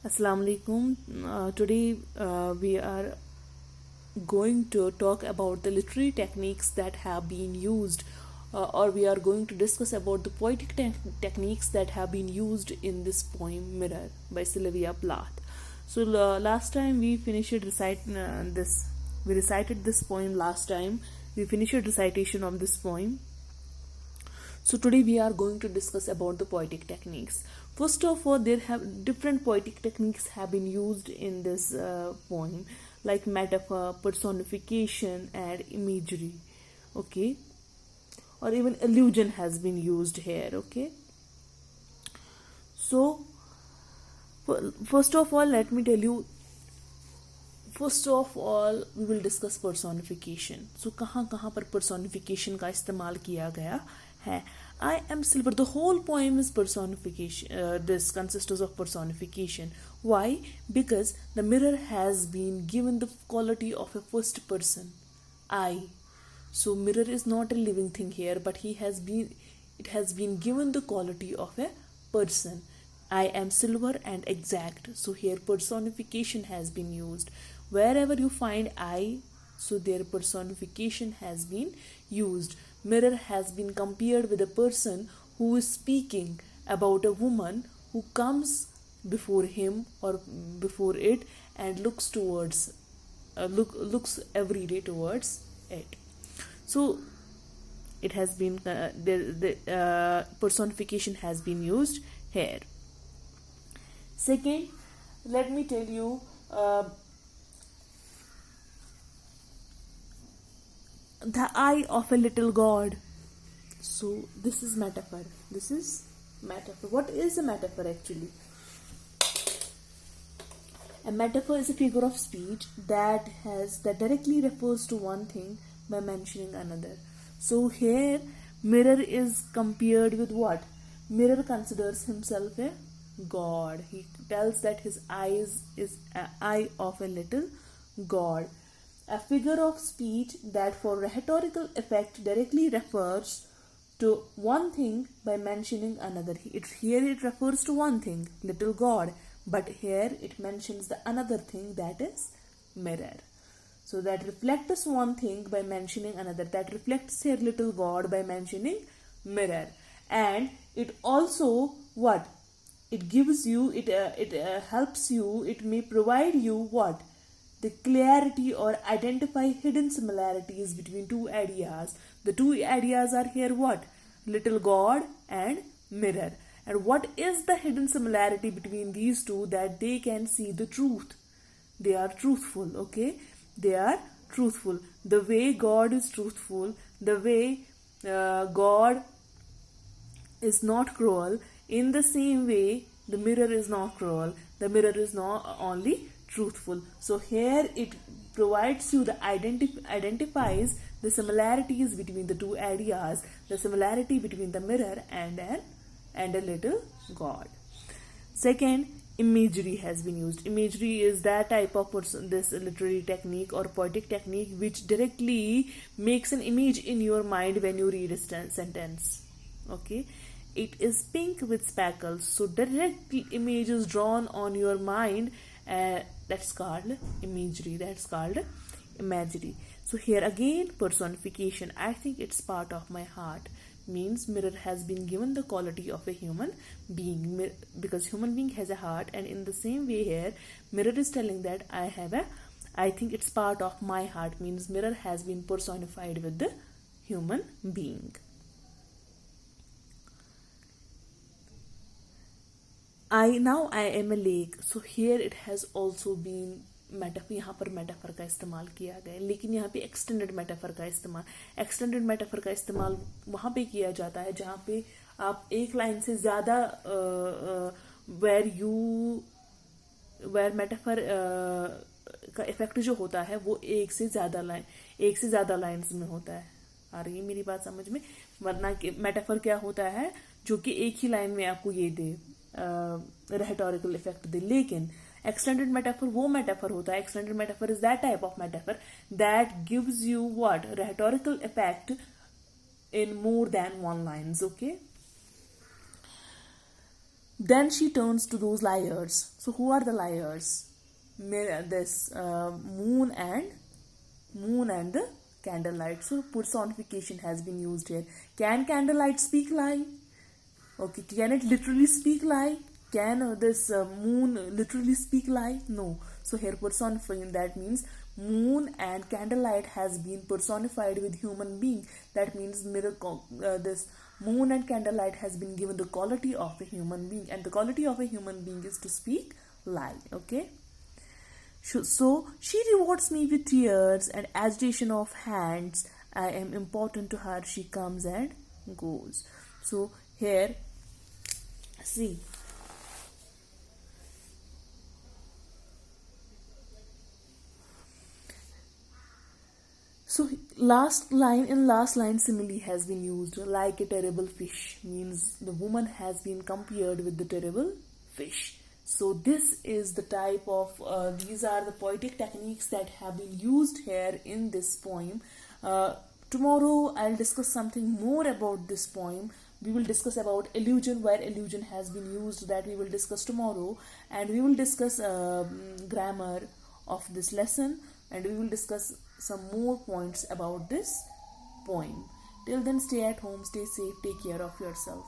Assalamu alaikum. Today we are going to talk about the literary techniques that have been used, or we are going to discuss about the poetic techniques that have been used in this poem Mirror by Sylvia Plath. So last time we finished this. We recited this poem last time. We finished recitation of this poem. So today we are going to discuss about the poetic techniques. First of all, there have different poetic techniques have been used in this poem, like metaphor, personification, and imagery. Okay, or even illusion has been used here. Okay, so first of all, let me tell you. First of all we will discuss personification. So कहाँ कहाँ पर personification का इस्तेमाल किया गया है. I am silver. The whole poem is personification. This consists of personification. Why? Because the mirror has been given the quality of a first person, I. So mirror is not a living thing here, but it has been given the quality of a person. I am silver and exact. So here personification has been used. Wherever you find I, so their personification has been used. Mirror has been compared with a person who is speaking about a woman who comes before him or before it and looks towards looks every day towards it. So it has been the personification has been used here. Second, let me tell you the eye of a little god. So this is metaphor. This is metaphor. What is a metaphor actually? A metaphor is a figure of speech that directly refers to one thing by mentioning another. So here mirror is compared with what? Mirror considers himself a god. He tells that his eyes is an eye of a little god. A figure of speech that for rhetorical effect directly refers to one thing by mentioning another. Here it refers to one thing, little god, but here it mentions the another thing, that is mirror. So that reflects one thing by mentioning another. That reflects here little god by mentioning mirror. And it also what? It gives you, it helps you, it may provide you what? The clarity or identify hidden similarities between two ideas. The two ideas are here what? Little god and mirror. And what is the hidden similarity between these two? That they can see the truth. They are truthful, okay? They are truthful. The way God is truthful, the way God is not cruel, in the same way the mirror is not cruel. The mirror is not only truthful. So here it provides you the identifies the similarities between the two ideas, the similarity between the mirror and a little god. Second, imagery has been used. Imagery is that type of this literary technique or poetic technique which directly makes an image in your mind when you read a sentence. Okay, it is pink with speckles. So direct image is drawn on your mind. That's called imagery. That's called imagery. So here again personification. I think it's part of my heart. Means mirror has been given the quality of a human being, because human being has a heart, and in the same way here mirror is telling that I think it's part of my heart. Means mirror has been personified with the human being. I am a lake. So here it has also been metaphor. यहाँ पर metaphor का इस्तेमाल किया गया, लेकिन यहाँ पे extended metaphor का इस्तेमाल वहाँ पे किया जाता है जहाँ पे आप एक लाइन से ज़्यादा वेर मेटाफर का इफेक्ट जो होता है वो एक से ज़्यादा लाइन्स में होता है. आ रही है मेरी बात समझ में? वरना मेटाफर क्या होता है जो कि एक ही लाइन में आपको ये दे rhetorical effect दे. लेकिन extended metaphor वो metaphor होता है. Extended metaphor is that type of metaphor that gives you what? Rhetorical effect in more than one lines. Okay. Then she turns to those liars. So who are the liars? This moon and the candlelight. So personification has been used here. Can candlelight speak lie? Okay, can it literally speak lie? Can this moon literally speak lie? No. So here personifying, that means moon and candlelight has been personified with human being. That means this moon and candlelight has been given the quality of a human being, and the quality of a human being is to speak lie. Okay. So she rewards me with tears and agitation of hands. I am important to her. She comes and goes. So here, see. So last line simile has been used. Like a terrible fish means the woman has been compared with the terrible fish. So this is the type of these are the poetic techniques that have been used here in this poem. Tomorrow I'll discuss something more about this poem. We will discuss about illusion, where illusion has been used, that we will discuss tomorrow, and we will discuss grammar of this lesson, and we will discuss some more points about this poem. Till then, stay at home, stay safe, take care of yourself.